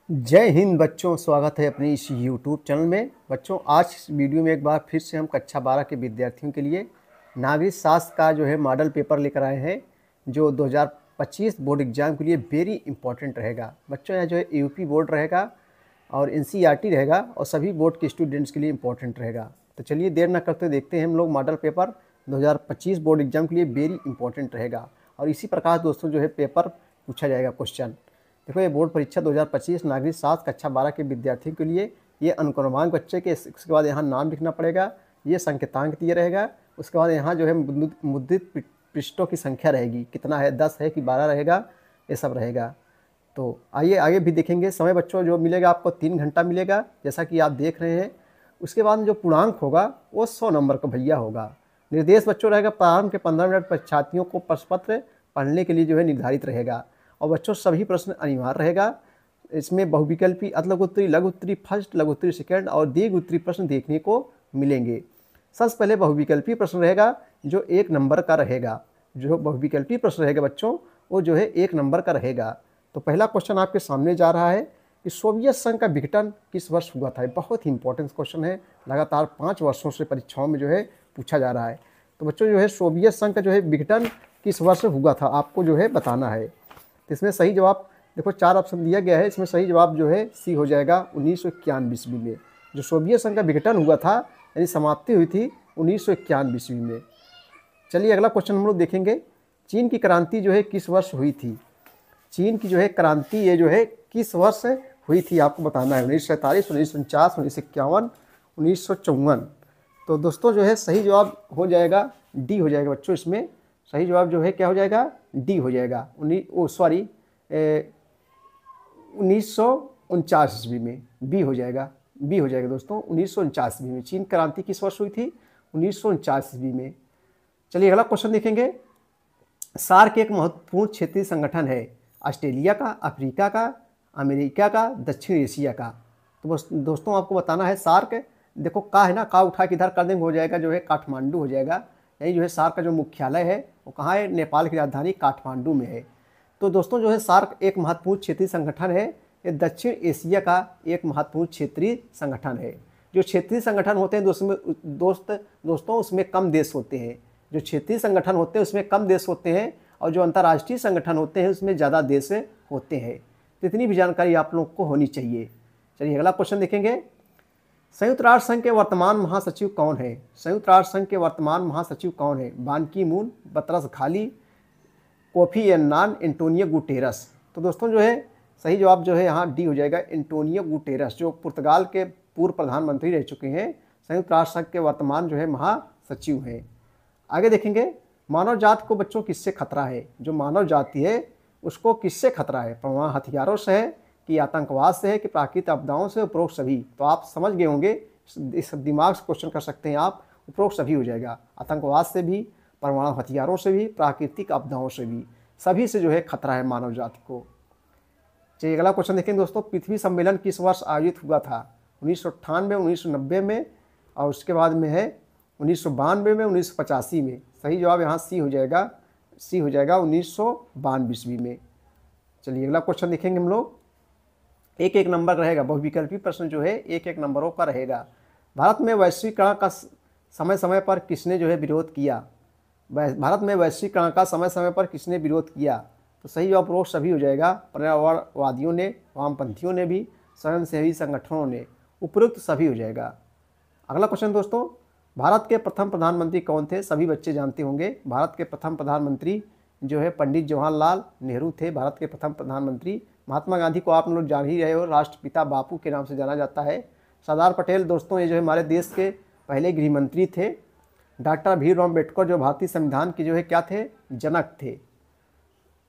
जय हिंद बच्चों, स्वागत है अपने इस यूट्यूब चैनल में। बच्चों, आज इस वीडियो में एक बार फिर से हम कक्षा 12 के विद्यार्थियों के लिए नागरिक शास्त्र का जो है मॉडल पेपर लेकर आए हैं, जो 2025 बोर्ड एग्जाम के लिए वेरी इंपॉर्टेंट रहेगा। बच्चों, यहाँ जो है यूपी बोर्ड रहेगा और एनसीईआरटी रहेगा और सभी बोर्ड के स्टूडेंट्स के लिए इंपॉर्टेंट रहेगा। तो चलिए देर न करते देखते हैं हम लोग मॉडल पेपर 2025 बोर्ड एग्जाम के लिए वेरी इंपॉर्टेंट रहेगा। और इसी प्रकार दोस्तों जो है पेपर पूछा जाएगा क्वेश्चन। देखो, ये बोर्ड परीक्षा 2025 नागरिक शास्त्र कक्षा 12 के विद्यार्थियों के लिए ये अनुक्रमांक बच्चे के, इसके बाद यहाँ नाम लिखना पड़ेगा, ये संकेतांक दिया रहेगा। उसके बाद यहाँ जो है मुद्रित पृष्ठों की संख्या रहेगी, कितना है, 10 है कि 12 रहेगा, ये सब रहेगा। तो आइए आगे भी देखेंगे। समय बच्चों जो मिलेगा आपको 3 घंटा मिलेगा, जैसा कि आप देख रहे हैं। उसके बाद जो पूर्णांक होगा वो 100 नंबर का भैया होगा। निर्देश बच्चों रहेगा, प्रारंभ के 15 मिनट परीक्षार्थियों को प्रश्न पत्र पढ़ने के लिए जो है निर्धारित रहेगा। और बच्चों सभी प्रश्न अनिवार्य रहेगा। इसमें बहुविकल्पी, अतलघु उत्तरी, लघु उत्तरी फर्स्ट, लघु उत्तरी सेकेंड और दीर्घ उत्तरी प्रश्न देखने को मिलेंगे। सबसे पहले बहुविकल्पी प्रश्न रहेगा जो 1 नंबर का रहेगा। जो बहुविकल्पी प्रश्न रहेगा बच्चों वो जो है 1 नंबर का रहेगा। तो पहला क्वेश्चन आपके सामने जा रहा है कि सोवियत संघ का विघटन किस वर्ष हुआ था। बहुत ही इंपॉर्टेंट क्वेश्चन है, लगातार 5 वर्षों से परीक्षाओं में जो है पूछा जा रहा है। तो बच्चों जो है सोवियत संघ का जो है विघटन किस वर्ष हुआ था, आपको जो है बताना है। तो इसमें सही जवाब देखो, 4 ऑप्शन दिया गया है, इसमें सही जवाब जो है सी हो जाएगा 1991 ईस्वी में। जो सोवियत संघ का विघटन हुआ था यानी समाप्ति हुई थी 1991 ईस्वी में। चलिए अगला क्वेश्चन हम लोग देखेंगे। चीन की क्रांति जो है किस वर्ष हुई थी। चीन की जो है क्रांति ये जो है किस वर्ष हुई थी, आपको बताना है। 1947, 1949, 1951, 1954। तो दोस्तों जो है सही जवाब हो जाएगा डी हो जाएगा बच्चों। इसमें सही जवाब जो है क्या हो जाएगा, डी हो जाएगा। 1949 ईस्वी में बी हो जाएगा, बी हो जाएगा दोस्तों। 1949 ईस्वी में चीन क्रांति किस वर्ष हुई थी, 1949 ईस्वी में। चलिए अगला क्वेश्चन देखेंगे। सार्क एक महत्वपूर्ण क्षेत्रीय संगठन है, ऑस्ट्रेलिया का, अफ्रीका का, अमेरिका का, दक्षिण एशिया का। तो बस दोस्तों आपको बताना है सार्क, देखो का है ना, का उठा के इधर कर देंगे हो जाएगा जो है काठमांडू हो जाएगा। यही जो है सार्क का जो मुख्यालय है वो कहाँ है, नेपाल की राजधानी काठमांडू में है। तो दोस्तों जो है सार्क एक महत्वपूर्ण क्षेत्रीय संगठन है। ये दक्षिण एशिया का एक महत्वपूर्ण क्षेत्रीय संगठन है। जो क्षेत्रीय संगठन होते हैं दोस्तों उसमें कम देश होते हैं। जो क्षेत्रीय संगठन होते हैं उसमें कम देश होते हैं और जो अंतर्राष्ट्रीय संगठन होते हैं उसमें ज़्यादा देश होते हैं। तो इतनी भी जानकारी आप लोगों को होनी चाहिए। चलिए अगला क्वेश्चन देखेंगे। संयुक्त राष्ट्र संघ के वर्तमान महासचिव कौन है। संयुक्त राष्ट्र संघ के वर्तमान महासचिव कौन है। बान की मून, बतरस घाली, कोफी अन्नान, एंटोनियो गुटेरस। तो दोस्तों जो है सही जवाब जो है यहाँ डी हो जाएगा, एंटोनियो गुटेरस, जो पुर्तगाल के पूर्व प्रधानमंत्री रह चुके हैं, संयुक्त राष्ट्र संघ के वर्तमान जो है महासचिव हैं। आगे देखेंगे। मानव जाति को बच्चों किससे खतरा है। जो मानव जाति है उसको किससे खतरा है। परमाणु हथियारों से है कि आतंकवाद से है कि प्राकृतिक आपदाओं से, उपरोक्त सभी। तो आप समझ गए होंगे, इस दिमाग से क्वेश्चन कर सकते हैं आप। उपरोक्त सभी हो जाएगा, आतंकवाद से भी, परमाणु हथियारों से भी, प्राकृतिक आपदाओं से भी, सभी से जो है खतरा है मानव जाति को। चलिए अगला क्वेश्चन देखेंगे दोस्तों। पृथ्वी सम्मेलन किस वर्ष आयोजित हुआ था। 1998, 1990 में और उसके बाद में है 1992 में, 1985 में। सही जवाब यहाँ सी हो जाएगा, सी हो जाएगा 1992 ईस्वी में। चलिए अगला क्वेश्चन देखेंगे हम लोग। एक एक नंबर रहेगा, बहुविकल्पी प्रश्न जो है एक एक नंबरों का रहेगा। भारत में वैश्वीकरण का समय समय पर किसने जो है विरोध किया। भारत में वैश्वीकरण का समय समय पर किसने विरोध किया। तो सही जवाब उपरोक्त सभी हो जाएगा। पर्यावरणवादियों ने, वामपंथियों ने भी, स्वयंसेवी संगठनों ने, उपरोक्त सभी हो जाएगा। अगला क्वेश्चन दोस्तों। भारत के प्रथम प्रधानमंत्री कौन थे। सभी बच्चे जानते होंगे, भारत के प्रथम प्रधानमंत्री जो है पंडित जवाहरलाल नेहरू थे, भारत के प्रथम प्रधानमंत्री। महात्मा गांधी को आप लोग जान ही रहे हो, राष्ट्रपिता बापू के नाम से जाना जाता है। सरदार पटेल दोस्तों ये जो है हमारे देश के पहले गृह मंत्री थे। डॉक्टर भीमराव अम्बेडकर जो भारतीय संविधान के जो है क्या थे, जनक थे।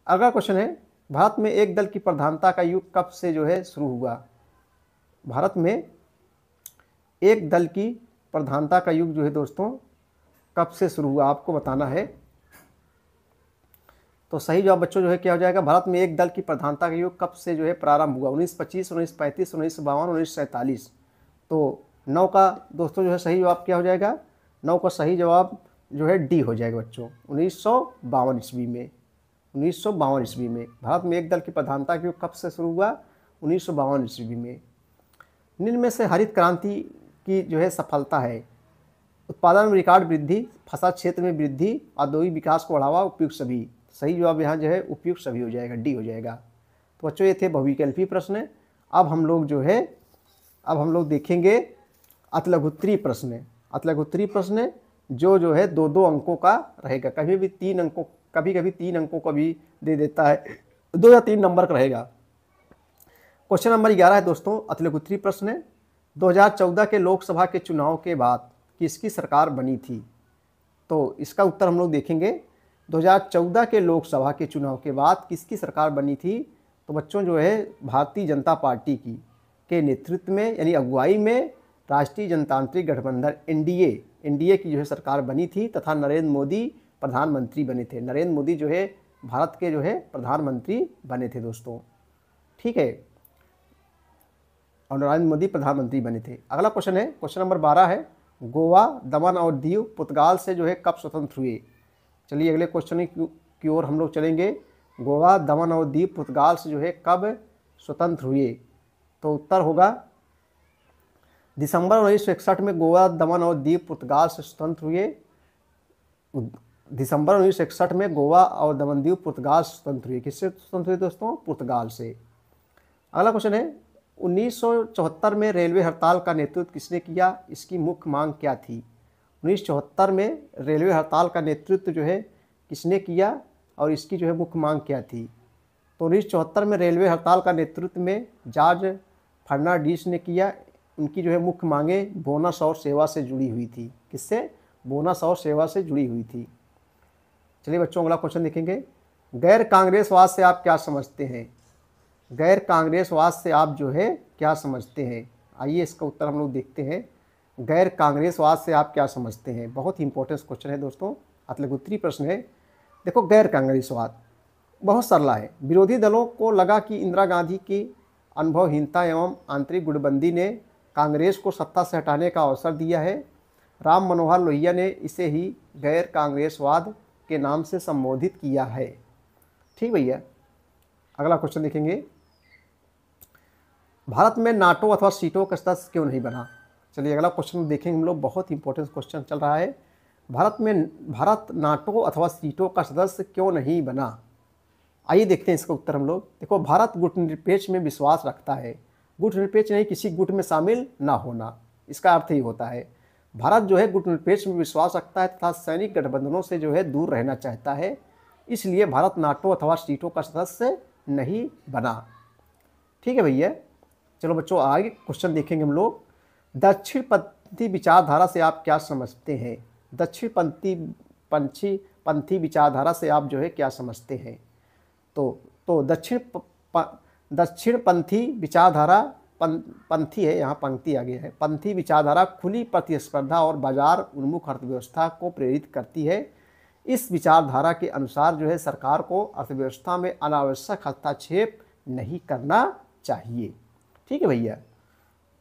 अगला क्वेश्चन है। भारत में एक दल की प्रधानता का युग कब से जो है शुरू हुआ। भारत में एक दल की प्रधानता का युग जो है दोस्तों कब से शुरू हुआ, आपको बताना है। तो सही जवाब बच्चों जो है क्या हो जाएगा, भारत में एक दल की प्रधानता का युग कब से जो है प्रारंभ हुआ। 1925, 1935, 1952, 1947। तो 9 का दोस्तों जो है सही जवाब क्या हो जाएगा, 9 का सही जवाब जो है डी हो जाएगा बच्चों। 1952 ईस्वी में, 1952 ईस्वी में भारत में एक दल की प्रधानता का युग कब से शुरू हुआ, 1952 ईस्वी में। निम्न में से हरित क्रांति की जो है सफलता है, उत्पादन में रिकॉर्ड वृद्धि, फसल क्षेत्र में वृद्धि, औद्योगिक विकास को बढ़ावा, उपयुक्त सभी। सही जवाब यहाँ जो है उपयुक्त सभी हो जाएगा, डी हो जाएगा। तो बच्चों ये थे बहुविकल्पी प्रश्न। अब हम लोग देखेंगे अतिलघुत्तरीय प्रश्न। अतिलघुत्तरीय प्रश्न जो है 2-2 अंकों का रहेगा, कभी भी 3 अंकों, कभी 3 अंकों का भी दे देता है, 2 या 3 नंबर का रहेगा। क्वेश्चन नंबर 11 है दोस्तों, अतिलघुत्तरीय प्रश्न। 2014 के लोकसभा के चुनाव के बाद किसकी सरकार बनी थी? तो इसका उत्तर हम लोग देखेंगे। 2014 के लोकसभा के चुनाव के बाद किसकी सरकार बनी थी? तो बच्चों जो है भारतीय जनता पार्टी के नेतृत्व में यानी अगुवाई में राष्ट्रीय जनतांत्रिक गठबंधन एनडीए की जो है सरकार बनी थी तथा नरेंद्र मोदी प्रधानमंत्री बने थे। नरेंद्र मोदी जो है भारत के जो है प्रधानमंत्री बने थे दोस्तों, ठीक है, और नरेंद्र मोदी प्रधानमंत्री बने थे। अगला क्वेश्चन है, क्वेश्चन नंबर 12 है, गोवा, दमन और दीव पुर्तगाल से जो है कब स्वतंत्र हुए? चलिए अगले क्वेश्चन की ओर हम लोग चलेंगे। गोवा, दमन और दीव पुर्तगाल से जो है कब स्वतंत्र हुए? तो उत्तर होगा दिसंबर 1961 में गोवा, दमन और दीव पुर्तगाल से स्वतंत्र हुए। दिसंबर 1961 में गोवा और दमन दीव पुर्तगाल से स्वतंत्र हुए। किससे स्वतंत्र हुए दोस्तों? पुर्तगाल से। अगला क्वेश्चन है, 1974 में रेलवे हड़ताल का नेतृत्व किसने किया? इसकी मुख्य मांग क्या थी? 1974 में रेलवे हड़ताल का नेतृत्व जो है किसने किया और इसकी जो है मुख्य मांग क्या थी? तो 1974 में रेलवे हड़ताल का नेतृत्व में जॉर्ज फर्नांडीस ने किया। उनकी जो है मुख्य मांगें बोनस और सेवा से जुड़ी हुई थी। किससे? बोनस और सेवा से जुड़ी हुई थी। चलिए बच्चों अगला क्वेश्चन देखेंगे। गैर कांग्रेसवाद से आप क्या समझते हैं? गैर कांग्रेसवाद से आप जो है क्या समझते हैं? आइए इसका उत्तर हम लोग देखते हैं। गैर कांग्रेसवाद से आप क्या समझते हैं? बहुत ही इंपॉर्टेंट क्वेश्चन है दोस्तों, अतिलघुत्तरीय प्रश्न है। देखो गैर कांग्रेसवाद बहुत सरल है। विरोधी दलों को लगा कि इंदिरा गांधी की अनुभवहीनता एवं आंतरिक गुटबंदी ने कांग्रेस को सत्ता से हटाने का अवसर दिया है। राम मनोहर लोहिया ने इसे ही गैर कांग्रेसवाद के नाम से संबोधित किया है। ठीक भैया, अगला क्वेश्चन देखेंगे। भारत में नाटो अथवा सीटों का सदस्य क्यों नहीं बना? चलिए अगला क्वेश्चन देखेंगे हम लोग, बहुत इंपॉर्टेंट क्वेश्चन चल रहा है। भारत नाटो अथवा सीटों का सदस्य क्यों नहीं बना? आइए देखते हैं इसका उत्तर हम लोग। देखो भारत गुटनिरपेक्ष में विश्वास रखता है। गुटनिरपेक्ष नहीं, किसी गुट में शामिल ना होना, इसका अर्थ ही होता है। भारत जो है गुटनिरपेक्ष में विश्वास रखता है तथा सैनिक गठबंधनों से जो है दूर रहना चाहता है, इसलिए भारत नाटो अथवा सीटों का सदस्य नहीं बना। ठीक है भैया, चलो बच्चों आगे क्वेश्चन देखेंगे हम लोग। दक्षिणपंथी विचारधारा से आप क्या समझते हैं? दक्षिणपंथी विचारधारा से आप जो है क्या समझते हैं? तो दक्षिणपंथी विचारधारा, पंथी है, यहाँ पंक्ति आ गया है। पंथी विचारधारा खुली प्रतिस्पर्धा और बाजार उन्मुख अर्थव्यवस्था को प्रेरित करती है। इस विचारधारा के अनुसार जो है सरकार को अर्थव्यवस्था में अनावश्यक हस्तक्षेप नहीं करना चाहिए। ठीक है भैया,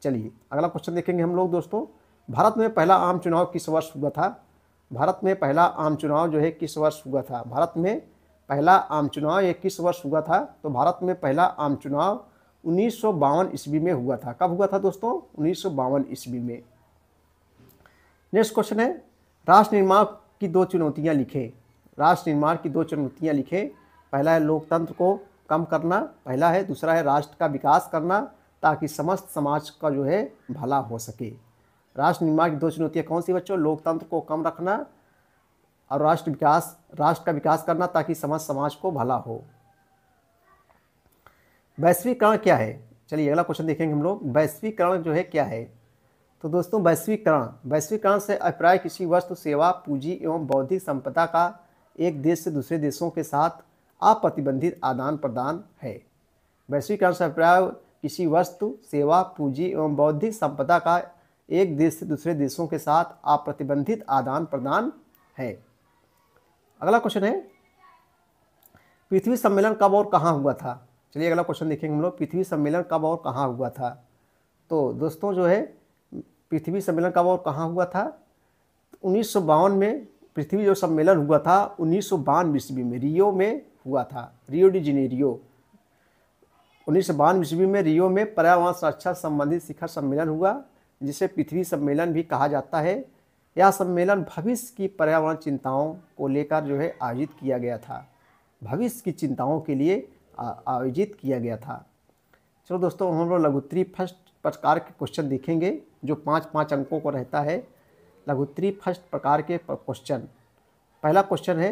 चलिए अगला क्वेश्चन देखेंगे हम लोग दोस्तों। भारत में पहला आम चुनाव किस वर्ष हुआ था? भारत में पहला आम चुनाव जो है किस वर्ष हुआ था? भारत में पहला आम चुनाव ये किस वर्ष हुआ था? तो भारत में पहला आम चुनाव 1952 ईस्वी में हुआ था। कब हुआ था दोस्तों? 1952 ईस्वी में। नेक्स्ट क्वेश्चन है, राष्ट्र निर्माण की 2 चुनौतियां लिखें। राष्ट्र निर्माण की 2 चुनौतियां लिखें। पहला है लोकतंत्र को कम करना, पहला है। दूसरा है राष्ट्र का विकास करना ताकि समस्त समाज का जो है भला हो सके। राष्ट्र निर्माण की 2 चुनौतियां कौन सी बच्चों? लोकतंत्र को कम रखना और राष्ट्र का विकास करना ताकि समस्त समाज को भला हो। वैश्वीकरण क्या है? चलिए अगला क्वेश्चन देखेंगे हम लोग। वैश्वीकरण जो है क्या है? तो दोस्तों वैश्वीकरण से अभिप्राय किसी वस्तु, सेवा, पूंजी एवं बौद्धिक संपदा का एक देश से दूसरे देशों के साथ अप्रतिबंधित आदान प्रदान है। वैश्वीकरण से अभिप्राय किसी वस्तु, सेवा, पूंजी एवं बौद्धिक संपदा का एक देश से दूसरे देशों के साथ अप्रतिबंधित आदान प्रदान है। अगला क्वेश्चन है, पृथ्वी सम्मेलन कब और कहाँ हुआ था? चलिए अगला क्वेश्चन देखेंगे हम लोग। पृथ्वी सम्मेलन कब और कहाँ हुआ था? तो दोस्तों जो है पृथ्वी सम्मेलन कब और कहाँ हुआ था? 1952 में पृथ्वी जो सम्मेलन हुआ था 1952 ईस्वी में रियो में हुआ था। रियो डी जेनेरियो 1992 ईस्वी में रियो में पर्यावरण सुरक्षा संबंधित शिखर सम्मेलन हुआ, जिसे पृथ्वी सम्मेलन भी कहा जाता है। यह सम्मेलन भविष्य की पर्यावरण चिंताओं को लेकर जो है आयोजित किया गया था, भविष्य की चिंताओं के लिए आयोजित किया गया था। चलो दोस्तों, हम लोग लघुत्तरी फर्स्ट प्रकार के क्वेश्चन देखेंगे जो 5-5 अंकों को रहता है। लघुत्तरी फर्स्ट प्रकार के क्वेश्चन। पहला क्वेश्चन है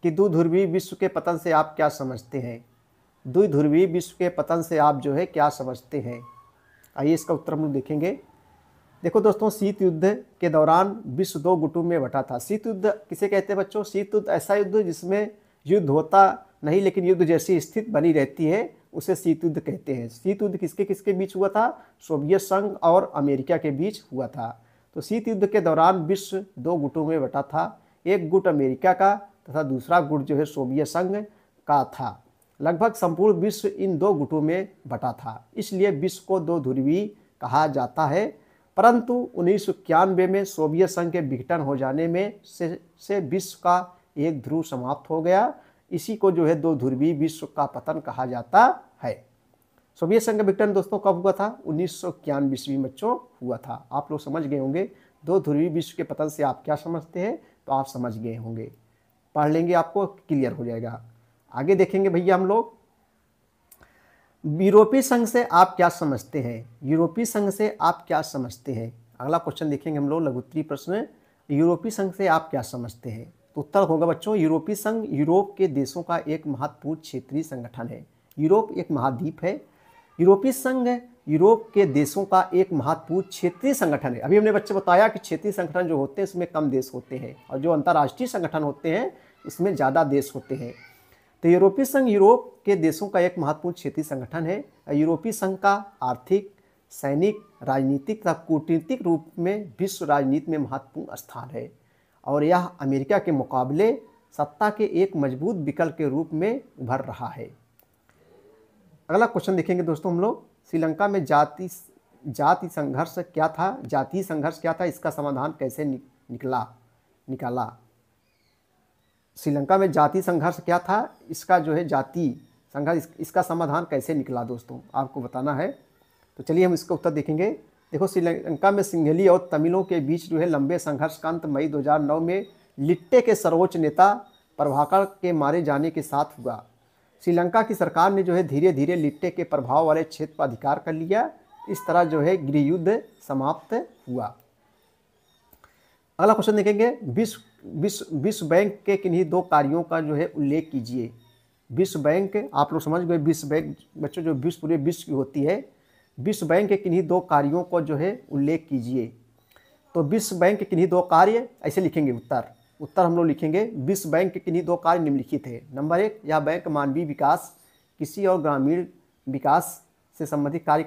कि द्विध्रुवीय विश्व के पतन से आप क्या समझते हैं। द्विध्रुवीय विश्व के पतन से आप जो है क्या समझते हैं। आइए इसका उत्तर हम लोग देखेंगे। देखो दोस्तों, शीत युद्ध के दौरान विश्व 2 गुटों में बटा था। शीत युद्ध किसे कहते हैं बच्चों? शीत युद्ध ऐसा युद्ध जिसमें युद्ध होता नहीं लेकिन युद्ध जैसी स्थिति बनी रहती है, उसे शीत युद्ध कहते हैं। शीत युद्ध किसके किसके बीच हुआ था? सोवियत संघ और अमेरिका के बीच हुआ था। तो शीत युद्ध के दौरान विश्व 2 गुटों में बटा था। एक गुट अमेरिका का तथा दूसरा गुट जो है सोवियत संघ का था। लगभग संपूर्ण विश्व इन 2 गुटों में बटा था, इसलिए विश्व को 2 ध्रुवीय कहा जाता है। परंतु 1991 में सोवियत संघ के विघटन हो जाने में से विश्व का एक ध्रुव समाप्त हो गया। इसी को जो है 2 ध्रुवीय विश्व का पतन कहा जाता है। सोवियत संघ का विघटन दोस्तों कब हुआ था? 1991 ईस्वी में बच्चों हुआ था। आप लोग समझ गए होंगे 2 ध्रुवीय विश्व के पतन से आप क्या समझते हैं, तो आप समझ गए होंगे। पढ़ लेंगे आपको क्लियर हो जाएगा। आगे देखेंगे भैया हम लोग, यूरोपीय संघ से आप क्या समझते हैं। यूरोपीय संघ से आप क्या समझते हैं। अगला क्वेश्चन देखेंगे हम लोग, लघुत्तरी प्रश्न। यूरोपीय संघ से आप क्या समझते हैं। तो उत्तर होगा बच्चों, यूरोपीय संघ यूरोप के देशों का एक महत्वपूर्ण क्षेत्रीय संगठन है। यूरोप एक महाद्वीप है। यूरोपीय संघ यूरोप के देशों का एक महत्वपूर्ण क्षेत्रीय संगठन है। अभी हमने बच्चे बताया कि क्षेत्रीय संगठन जो होते हैं इसमें कम देश होते हैं और जो अंतर्राष्ट्रीय संगठन होते हैं इसमें ज़्यादा देश होते हैं। तो यूरोपीय संघ यूरोप के देशों का एक महत्वपूर्ण क्षेत्रीय संगठन है। यूरोपीय संघ का आर्थिक, सैनिक, राजनीतिक तथा कूटनीतिक रूप में विश्व राजनीति में महत्वपूर्ण स्थान है और यह अमेरिका के मुकाबले सत्ता के एक मजबूत विकल्प के रूप में उभर रहा है। अगला क्वेश्चन देखेंगे दोस्तों हम लोग, श्रीलंका में जाति संघर्ष क्या था। जातीय संघर्ष क्या था, इसका समाधान कैसे निकाला। श्रीलंका में जाति संघर्ष क्या था, इसका जो है जाति संघर्ष, इसका समाधान कैसे निकला दोस्तों, आपको बताना है। तो चलिए हम इसका उत्तर देखेंगे। देखो, श्रीलंका में सिंहली और तमिलों के बीच जो है लंबे संघर्ष का अंत मई 2009 में लिट्टे के सर्वोच्च नेता प्रभाकर के मारे जाने के साथ हुआ। श्रीलंका की सरकार ने जो है धीरे धीरे लिट्टे के प्रभाव वाले क्षेत्र पर अधिकार कर लिया। इस तरह जो है गृह युद्ध समाप्त हुआ। अगला क्वेश्चन देखेंगे, विश्व बैंक के किन्हीं 2 कार्यों का जो है उल्लेख कीजिए। विश्व बैंक, आप लोग समझ गए विश्व बैंक बच्चों जो विश्व पूरे विश्व की होती है। विश्व बैंक के किन्हीं 2 कार्यों को जो है उल्लेख कीजिए। तो विश्व बैंक के किन्हीं 2 कार्य ऐसे लिखेंगे। उत्तर हम लोग लिखेंगे, विश्व बैंक के किन्हीं 2 कार्य निम्नलिखित है। नंबर 1, यह बैंक मानवीय विकास, कृषि और ग्रामीण विकास से संबंधित कार्य,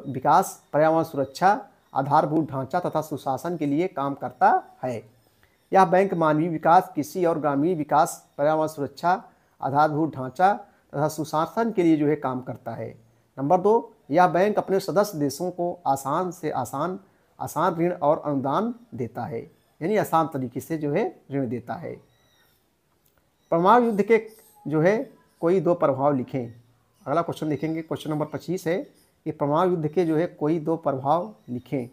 विकास, पर्यावरण सुरक्षा, आधारभूत ढांचा तथा सुशासन के लिए काम करता है। यह बैंक मानवीय विकास, कृषि और ग्रामीण विकास, पर्यावरण सुरक्षा, आधारभूत ढांचा तथा सुशासन के लिए जो है काम करता है। नंबर 2, यह बैंक अपने सदस्य देशों को आसान से आसान ऋण और अनुदान देता है, यानी आसान तरीके से जो है ऋण देता है। परमाणु युद्ध के जो है कोई 2 प्रभाव लिखें। अगला क्वेश्चन देखेंगे, क्वेश्चन नंबर 25 है कि परमाणु युद्ध के जो है कोई 2 प्रभाव लिखें।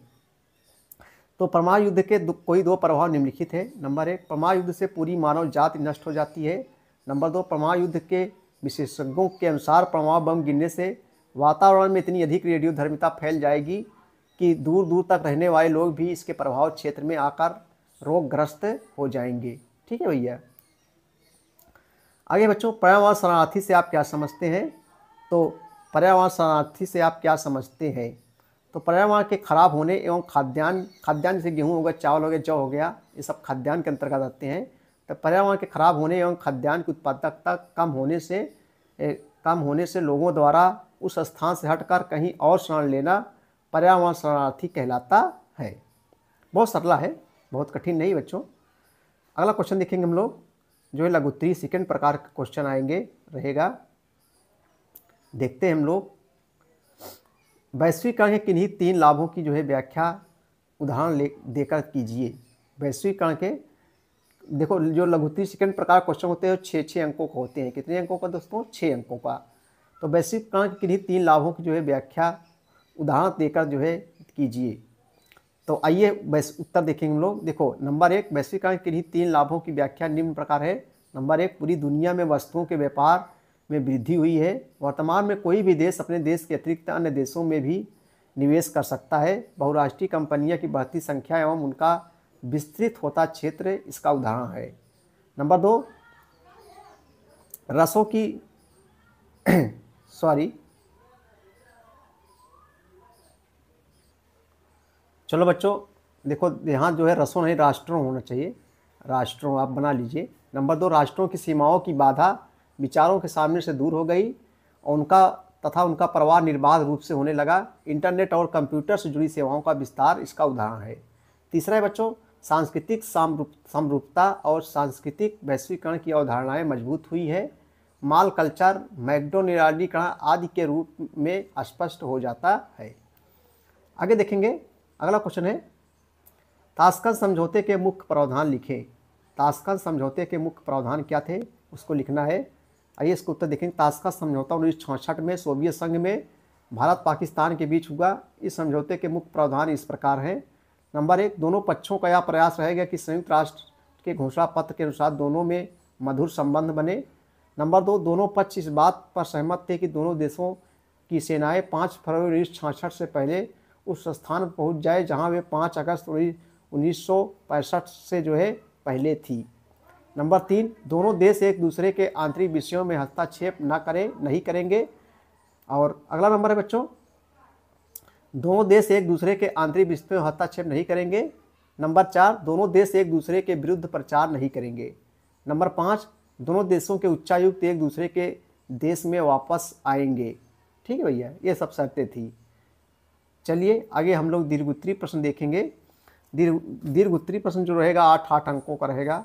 तो परमाणु युद्ध के कोई 2 प्रभाव निम्नलिखित है। नंबर 1, परमाणु युद्ध से पूरी मानव जाति नष्ट हो जाती है। नंबर 2, परमाणु युद्ध के विशेषज्ञों के अनुसार परमाणु बम गिरने से वातावरण में इतनी अधिक रेडियोधर्मिता फैल जाएगी कि दूर दूर तक रहने वाले लोग भी इसके प्रभाव क्षेत्र में आकर रोगग्रस्त हो जाएंगे। ठीक है भैया। आगे बच्चों, पर्यावरण शरणार्थी से आप क्या समझते हैं। तो पर्यावरण शरणार्थी से आप क्या समझते हैं। तो पर्यावरण के खराब होने एवं खाद्यान्न जैसे गेहूँ हो गया, चावल हो गया, जौ हो गया, ये सब खाद्यान्न के अंतर्गत आते हैं। तो पर्यावरण के खराब होने एवं खाद्यान्न की उत्पादकता कम होने से लोगों द्वारा उस स्थान से हटकर कहीं और शरण लेना पर्यावरण शरणार्थी कहलाता है। बहुत सरला है, बहुत कठिन नहीं बच्चों। अगला क्वेश्चन देखेंगे हम लोग, जो है लघुत्तरी सेकंड प्रकार का क्वेश्चन आएंगे रहेगा। देखते हैं हम लोग, वैश्वीकरण के किन्हीं 3 लाभों की जो है व्याख्या उदाहरण देकर कीजिए। वैश्वीकरण के देखो, जो लघुत्तरी सेकंड प्रकार क्वेश्चन होते हैं 6 अंकों का होते हैं। कितने अंकों का दोस्तों? 6 अंकों का। तो वैश्वीकरण के किन्हीं 3 लाभों की जो है व्याख्या उदाहरण देकर जो है कीजिए। तो आइए उत्तर देखेंगे हम लोग। देखो, नंबर 1, वैश्वीकरण के किन्हीं 3 लाभों की व्याख्या निम्न प्रकार है। नंबर 1, पूरी दुनिया में वस्तुओं के व्यापार में वृद्धि हुई है। वर्तमान में कोई भी देश अपने देश के अतिरिक्त अन्य देशों में भी निवेश कर सकता है। बहुराष्ट्रीय कंपनियों की बढ़ती संख्या एवं उनका विस्तृत होता क्षेत्र इसका उदाहरण है। नंबर 2, रसों की सॉरी चलो बच्चों, देखो यहाँ जो है रसों नहीं राष्ट्रों होना चाहिए, राष्ट्रों आप बना लीजिए। नंबर 2, राष्ट्रों की सीमाओं की बाधा विचारों के सामने से दूर हो गई और उनका प्रवाह निर्बाध रूप से होने लगा। इंटरनेट और कंप्यूटर से जुड़ी सेवाओं का विस्तार इसका उदाहरण है। तीसरा है बच्चों, सांस्कृतिक समरूपता और सांस्कृतिक वैश्वीकरण की अवधारणाएं मजबूत हुई है। माल कल्चर मैकडोनियार्डीकरण आदि के रूप में स्पष्ट हो जाता है। आगे देखेंगे, अगला क्वेश्चन है, ताशकंद समझौते के मुख्य प्रावधान लिखें। ताशकंद समझौते के मुख्य प्रावधान क्या थे, उसको लिखना है। आइए इसको उत्तर देखेंगे। ताशकंद समझौता 1966 में सोवियत संघ में भारत पाकिस्तान के बीच हुआ। इस समझौते के मुख्य प्रावधान इस प्रकार हैं। नंबर 1, दोनों पक्षों का यह प्रयास रहेगा कि संयुक्त राष्ट्र के घोषणा पत्र के अनुसार दोनों में मधुर संबंध बने। नंबर 2, दोनों पक्ष इस बात पर सहमत थे कि दोनों देशों की सेनाएं 5 फरवरी 1966 से पहले उस स्थान पर पहुंच जाए जहां वे 5 अगस्त 1965 से जो है पहले थी। नंबर 3, दोनों देश एक दूसरे के आंतरिक विषयों में हस्तक्षेप नहीं करेंगे। और अगला नंबर है बच्चों, दोनों देश एक दूसरे के आंतरिक विषयों में हस्तक्षेप नहीं करेंगे। नंबर 4, दोनों देश एक दूसरे के विरुद्ध प्रचार नहीं करेंगे। नंबर 5, दोनों देशों के उच्चायुक्त एक दूसरे के देश में वापस आएंगे। ठीक है भैया, ये सब शर्तें थी। चलिए आगे हम लोग दीर्घोत्तरीय प्रश्न देखेंगे। दीर्घोत्तरीय प्रश्न जो रहेगा 8 अंकों का रहेगा।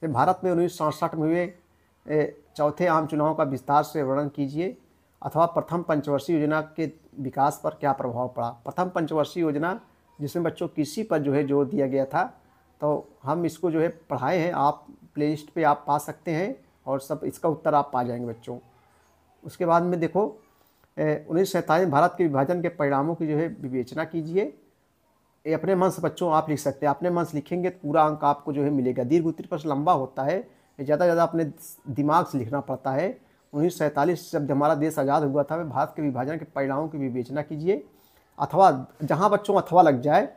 तो भारत में 1967 में हुए चौथे आम चुनाव का विस्तार से वर्णन कीजिए, अथवा प्रथम पंचवर्षीय योजना के विकास पर क्या प्रभाव पड़ा। प्रथम पंचवर्षीय योजना जिसमें बच्चों कृषि पर जो है जोर दिया गया था, तो हम इसको जो है पढ़ाए हैं, आप प्लेलिस्ट पे आप पा सकते हैं और सब इसका उत्तर आप पा जाएंगे बच्चों। उसके बाद में देखो 1947 भारत के विभाजन के परिणामों की जो है विवेचना कीजिए। ये अपने मन से बच्चों आप लिख सकते हैं, अपने मन से लिखेंगे तो पूरा अंक आपको जो है मिलेगा। दीर्घोत्तरीय प्रश्न लंबा होता है, ज़्यादा अपने दिमाग से लिखना पड़ता है। 1947 जब हमारा देश आज़ाद हुआ था, भारत के विभाजन के परिणामों की विवेचना कीजिए। अथवा जहाँ बच्चों अथवा लग जाए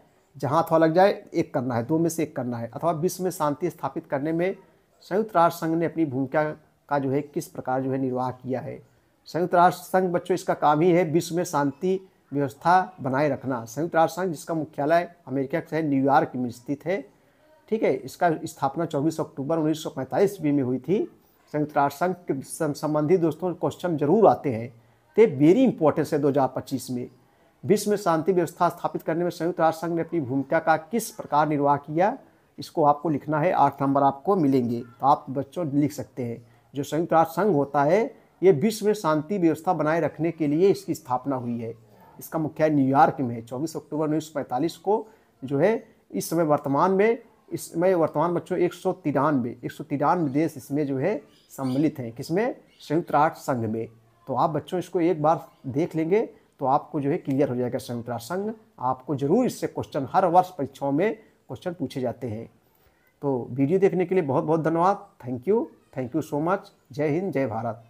एक करना है, 2 में से एक करना है। अथवा विश्व में शांति स्थापित करने में संयुक्त राष्ट्र संघ ने अपनी भूमिका का जो है किस प्रकार जो है निर्वाह किया है। संयुक्त राष्ट्र संघ बच्चों इसका काम ही है विश्व में शांति व्यवस्था बनाए रखना। संयुक्त राष्ट्र संघ जिसका मुख्यालय अमेरिका के शहर न्यूयॉर्क में स्थित है। ठीक है, इसका स्थापना 24 अक्टूबर 1945 ईस्वी में हुई थी। संयुक्त राष्ट्र संघ के संबंधी दोस्तों क्वेश्चन जरूर आते हैं, तो वेरी इंपॉर्टेंस है 2025 में। विश्व में शांति व्यवस्था स्थापित करने में संयुक्त राष्ट्र संघ ने अपनी भूमिका का किस प्रकार निर्वाह किया, इसको आपको लिखना है। 8 नंबर आपको मिलेंगे, तो आप बच्चों लिख सकते हैं। जो संयुक्त राष्ट्र संघ होता है, ये विश्व में शांति व्यवस्था बनाए रखने के लिए इसकी स्थापना हुई है। इसका मुख्यालय न्यूयॉर्क में है। 24 अक्टूबर 1945 को जो है इस समय वर्तमान बच्चों 193 देश इसमें जो है सम्मिलित हैं। किसमें? संयुक्त राष्ट्र संघ में। तो आप बच्चों इसको एक बार देख लेंगे तो आपको जो है क्लियर हो जाएगा संयुक्त राष्ट्र संघ। आपको जरूर इससे क्वेश्चन हर वर्ष परीक्षाओं में क्वेश्चन पूछे जाते हैं। तो वीडियो देखने के लिए बहुत बहुत धन्यवाद। Thank you so much. जय हिंद, जय भारत।